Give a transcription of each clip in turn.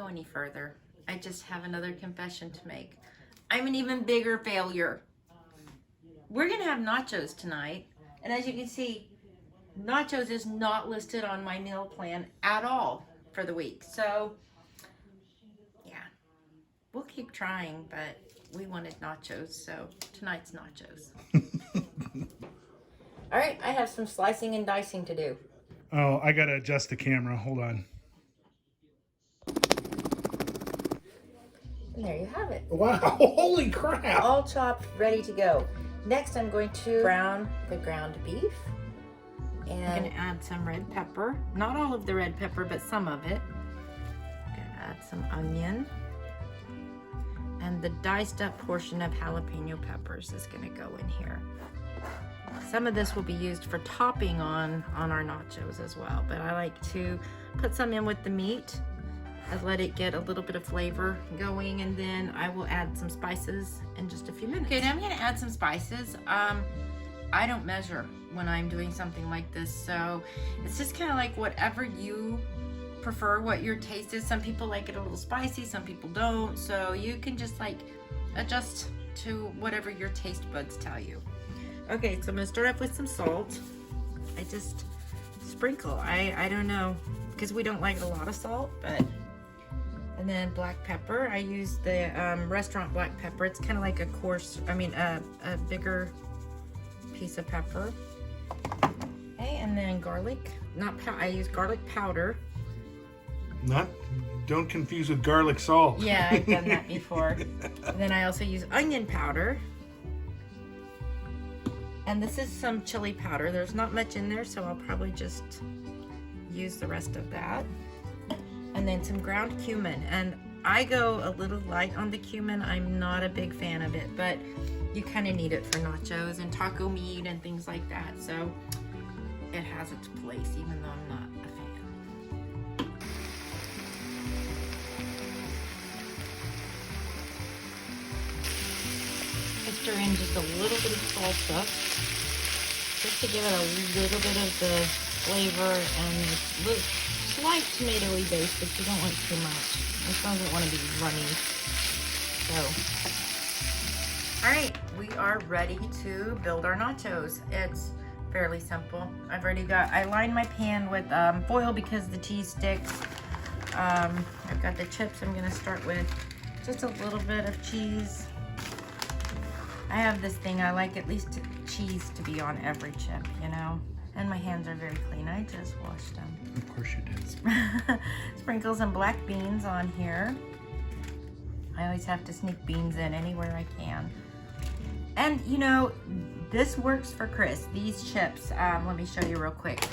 go any further. I just have another confession to make. I'm an even bigger failure. We're gonna have nachos tonight, and as you can see, nachos is not listed on my meal plan at all for the week. So, yeah, we'll keep trying, but we wanted nachos, so tonight's nachos. All right, I have some slicing and dicing to do. Oh, I gotta adjust the camera. Hold on. And there you have it. Wow, holy crap. All chopped, ready to go. Next, I'm going to brown the ground beef. And I'm going to add some red pepper. Not all of the red pepper, but some of it. I'm going to add some onion. And the diced up portion of jalapeno peppers is going to go in here. Some of this will be used for topping on our nachos as well, but I like to put some in with the meat and let it get a little bit of flavor going, and then I will add some spices in just a few minutes. Okay, now I'm gonna add some spices. I don't measure when I'm doing something like this, so it's just kind of like whatever you prefer, what your taste is. Some people like it a little spicy, some people don't, so you can just like adjust to whatever your taste buds tell you. Okay, so I'm gonna start off with some salt. I just sprinkle. I don't know, because we don't like a lot of salt, but. And then black pepper. I use the restaurant black pepper. It's kind of like a coarse, a bigger piece of pepper. Okay, and then garlic. I use garlic powder. Don't confuse with garlic salt. Yeah, I've done that before. And then I also use onion powder. And this is some chili powder. There's not much in there, so I'll probably just use the rest of that. And then some ground cumin. And I go a little light on the cumin. I'm not a big fan of it, but you kind of need it for nachos and taco meat and things like that. So it has its place, even though I'm not a fan. I stir in just a little bit of salsa, just to give it a little bit of the flavor and the slight tomatoey base, but you don't want too much. This doesn't want to be runny. So, all right, we are ready to build our nachos. It's fairly simple. I lined my pan with foil because the cheese sticks. I've got the chips. I'm gonna start with just a little bit of cheese. I have this thing, I like at least cheese to be on every chip, you know? And my hands are very clean. I just washed them. Of course you did. Sprinkle some black beans on here. I always have to sneak beans in anywhere I can. And you know, this works for Chris. These chips, let me show you real quick.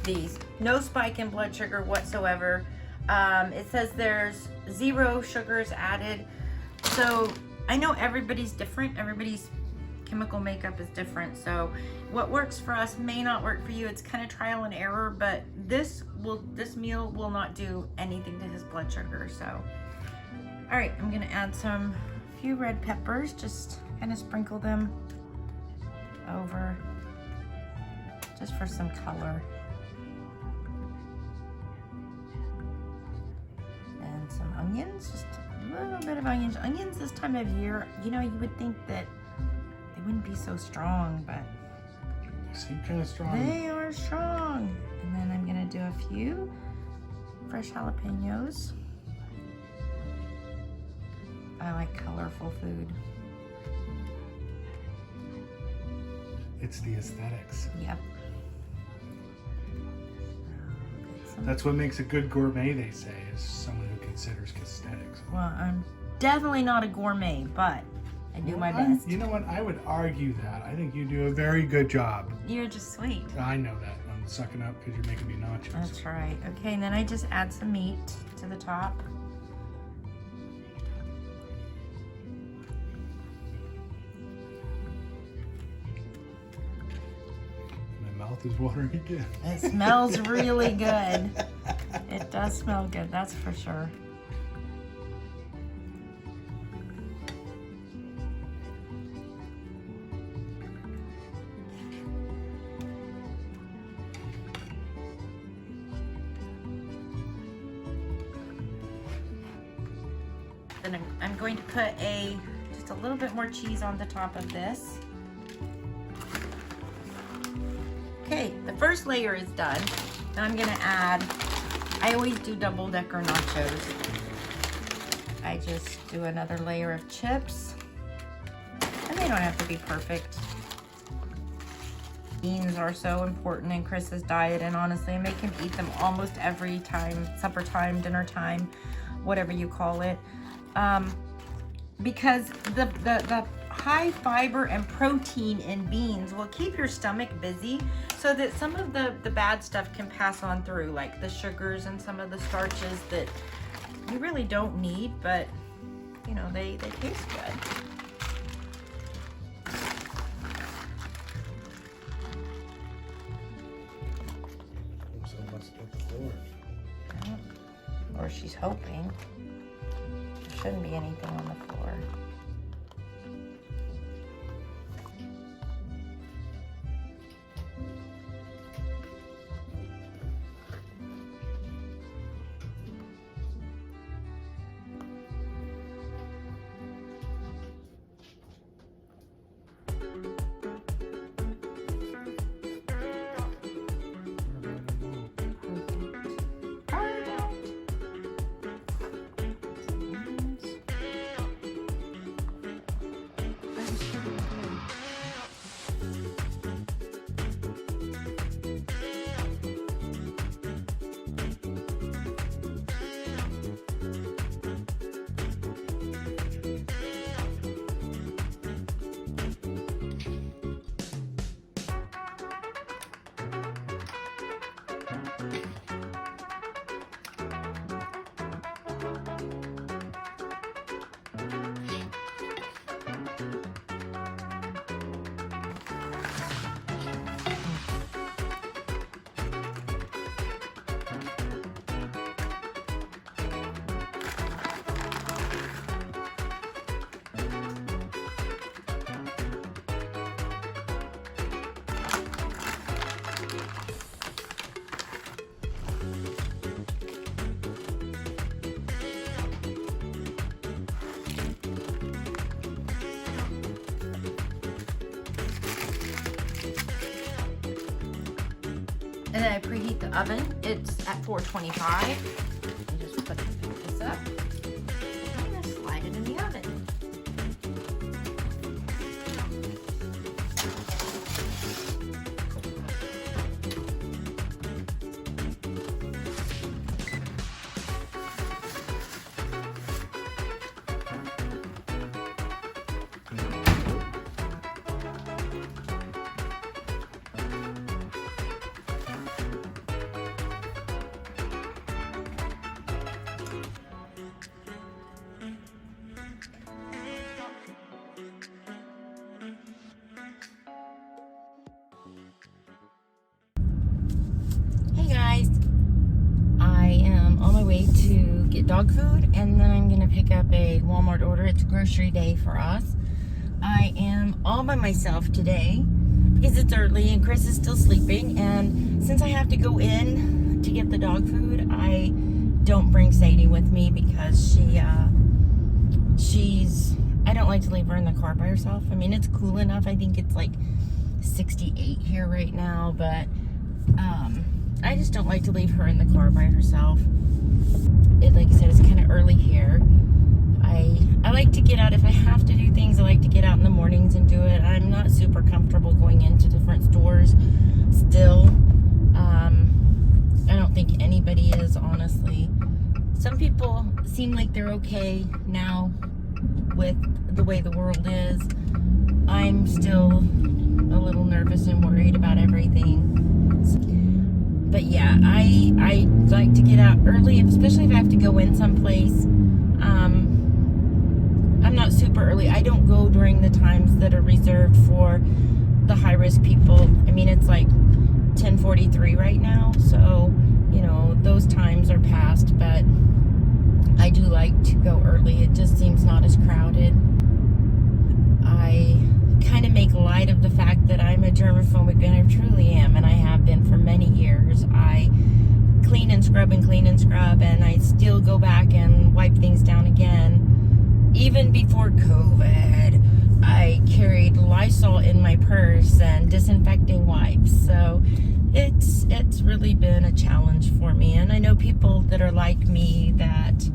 These, no spike in blood sugar whatsoever. It says there's 0 sugars added. So I know everybody's different. Everybody's chemical makeup is different, so what works for us may not work for you. It's kind of trial and error, but this meal will not do anything to his blood sugar. So all right, I'm gonna add a few red peppers, just kind of sprinkle them over just for some color, and some onions, just a little bit of onions this time of year. You know, you would think that they wouldn't be so strong, but They seem kind of strong. they are strong. And then I'm gonna do a few fresh jalapenos. I like colorful food. It's the aesthetics. Yep. That's what makes a good gourmet, they say, is someone who considers aesthetics. Well, I'm definitely not a gourmet, but I do my best. You know what? I would argue that. I think you do a very good job. You're just sweet. I know that. I'm sucking up because you're making me nachos. That's right. Okay, and then I just add some meat to the top. My mouth is watering again. It smells really good. It does smell good, that's for sure. and I'm going to put just a little bit more cheese on the top of this. Okay, the first layer is done. Now I'm gonna add, I always do double-decker nachos. I just do another layer of chips. And they don't have to be perfect. Beans are so important in Chris's diet, and honestly, I make him eat them almost every time, supper time, dinner time, whatever you call it. Because the high fiber and protein in beans will keep your stomach busy so that some of the bad stuff can pass on through, like the sugars and some of the starches that you really don't need, but you know, they taste good. Or she's hoping. There shouldn't be anything on the floor. And then I preheat the oven. It's at 425. And just pick this up. I'm gonna slide it in the oven. To get dog food, and then I'm gonna pick up a Walmart order. It's grocery day for us. I am all by myself today because it's early and Chris is still sleeping, and since I have to go in to get the dog food, I don't bring Sadie with me because I don't like to leave her in the car by herself. I mean, it's cool enough. I think it's like 68 here right now, but I just don't like to leave her in the car by herself. Like I said, it's kind of early here. I like to get out. If I have to do things, I like to get out in the mornings and do it. I'm not super comfortable going into different stores still. I don't think anybody is, honestly. Some people seem like they're okay now with the way the world is. I'm still a little nervous and worried about everything. But yeah, I like to get out early, especially if I have to go in someplace. I'm not super early. I don't go during the times that are reserved for the high-risk people. I mean, it's like 10:43 right now, so, you know, those times are past, but I do like to go early. It just seems not as crowded. I kind of make light of the fact that I'm a germophobic, and I truly am, and I have been for many years. I clean and scrub, and I still go back and wipe things down again. even before COVID, I carried Lysol in my purse and disinfecting wipes. So it's really been a challenge for me. And I know people that are like me that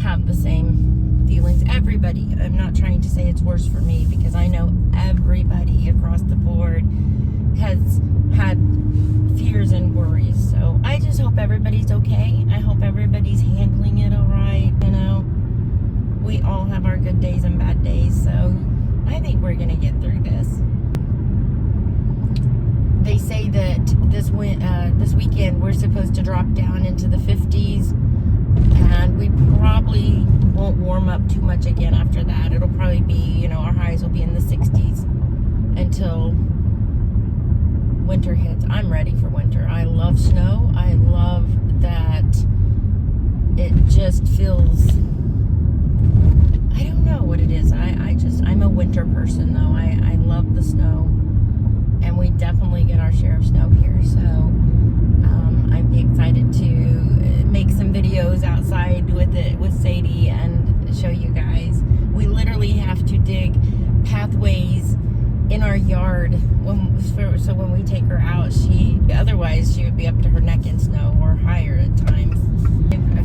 have the same feelings. Everybody. I'm not trying to say it's worse for me, because I know everybody across the board has had fears and worries. So I just hope everybody's okay. I hope everybody's handling it all right. You know, we all have our good days and bad days. So I think we're going to get through this. They say that this weekend we're supposed to drop down into the 50s, and we probably won't warm up too much again after that. It'll probably be, you know, our highs will be in the 60s until winter hits. I'm ready for winter. I love snow. I love that it just feels, I don't know what it is. I'm a winter person though. I love the snow, and we definitely get our share of snow here. So I'm excited to make some videos outside with Sadie and show you guys. We literally have to dig pathways in our yard so when we take her out, otherwise she would be up to her neck in snow or higher at times.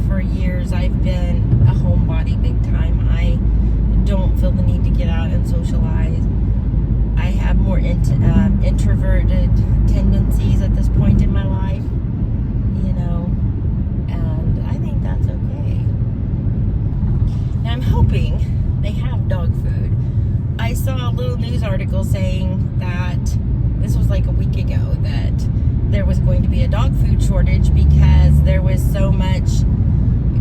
For years I've been a homebody big time. I don't feel the need to get out and socialize. I have more introverted tendencies at this point in my life, you know, and I think that's okay. Now I'm hoping they have dog food. I saw a little news article saying that, this was like a week ago, that there was going to be a dog food shortage because there was so much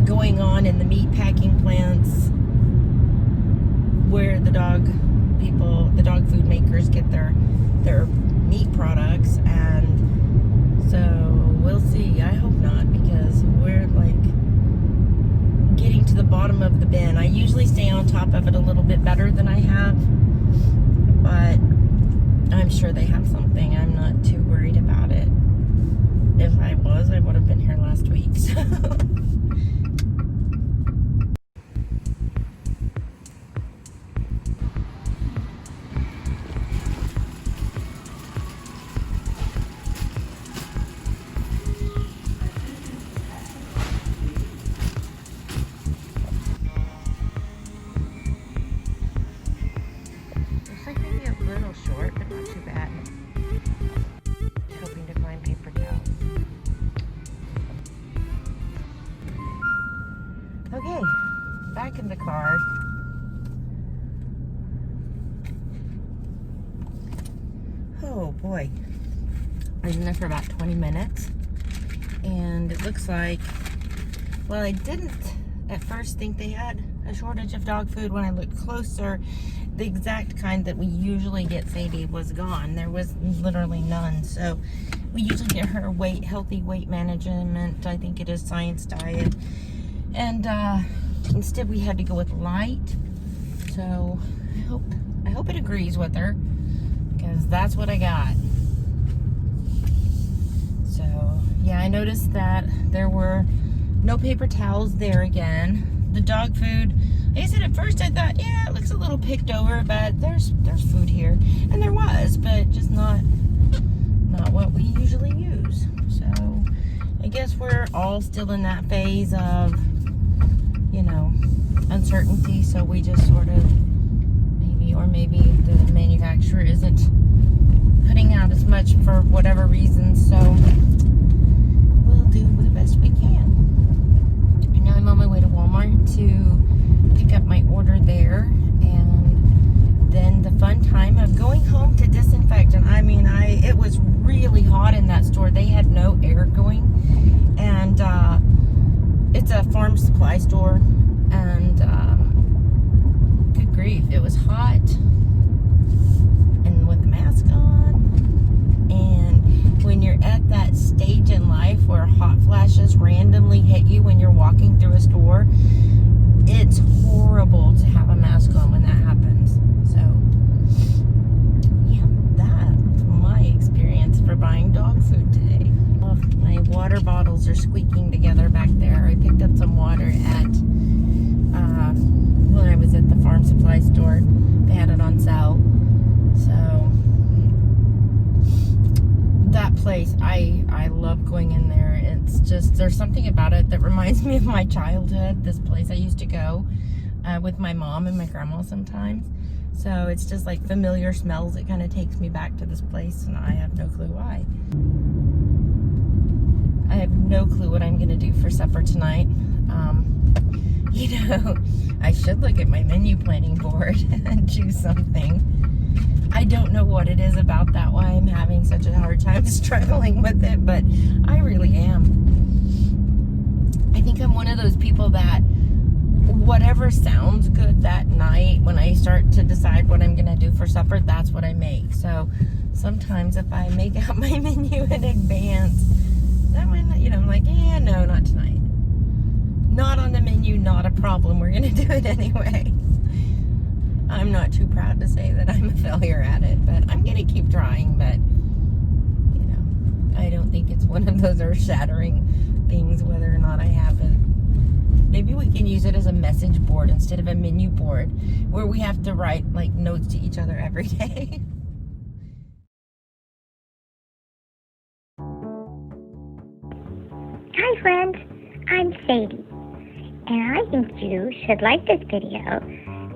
going on in the meat packing plants where the dog food makers get their meat products. And so we'll see. I hope not, because we're like getting to the bottom of the bin. I usually stay on top of it a little bit better than I have, but I'm sure they have something. I'm not too worried about it. If I was, I would have been here last week. So. Short, but not too bad. Hoping to find paper towels. Okay, back in the car. Oh boy, I was in there for about 20 minutes, and it looks like, well, I didn't at first think they had a shortage of dog food. When I looked closer, the exact kind that we usually get Sadie was gone. There was literally none. So we usually get her healthy weight management. I think it is Science Diet. And instead we had to go with light. So I hope it agrees with her, because that's what I got. So yeah, I noticed that there were no paper towels there again. The dog food, like I said, at first I thought, yeah, it looks a little picked over, but there's food here. And there was, but just not what we usually use. So I guess we're all still in that phase of, you know, uncertainty. So we just sort of maybe the manufacturer isn't putting out as much for whatever reason. So we'll do the best we can. And now I'm on my way to Walmart to pick up my order there, and then the fun time of going home to disinfect. And I mean, it was really hot in that store. They had no air going, and it's a farm supply store, and good grief, it was hot, and with the mask on. And when you're at that stage in life where hot flashes randomly hit you when you're walking through a store, it's horrible to have a mask on when that happens. So yeah, that's my experience for buying dog food today. Oh, my water bottles are squeaking together back there. I picked up some water when I was at place. I love going in there. It's just, there's something about it that reminds me of my childhood. This place I used to go with my mom and my grandma sometimes. So it's just like familiar smells. It kind of takes me back to this place, and I have no clue why. I have no clue what I'm gonna do for supper tonight. You know, I should look at my menu planning board and choose something. I don't know what it is about that, why I'm having such a hard time struggling with it, but I really am. I think I'm one of those people that whatever sounds good that night, when I start to decide what I'm gonna do for supper, that's what I make. So sometimes if I make out my menu in advance, that might not, you know, I'm like, yeah, no, not tonight. Not on the menu, not a problem. We're gonna do it anyway. I'm not too proud to say that I'm a failure at it, but I'm gonna keep trying. But you know, I don't think it's one of those earth-shattering things whether or not I have it. Maybe we can use it as a message board instead of a menu board, where we have to write like notes to each other every day. Hi friends, I'm Sadie, and I think you should like this video.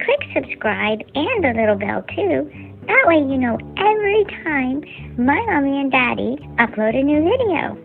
Click subscribe and the little bell too. That way you know every time my mommy and daddy upload a new video.